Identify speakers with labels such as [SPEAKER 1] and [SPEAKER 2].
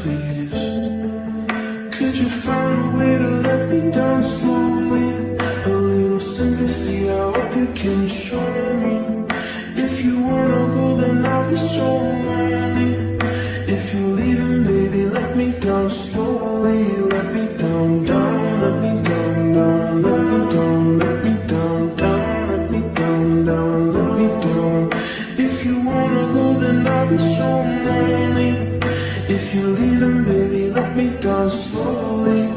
[SPEAKER 1] please? Could you find a way to let me down slowly? A little sympathy, I hope you can show me. If you wanna go, then I'll be so lonely. If you're leaving, baby, let me down slowly. Let me down, down, let me down, down, let me down, let me down, down, let me down, down, let me down. If you wanna go, then I'll be so lonely. If you're leaving, baby, let me down slowly.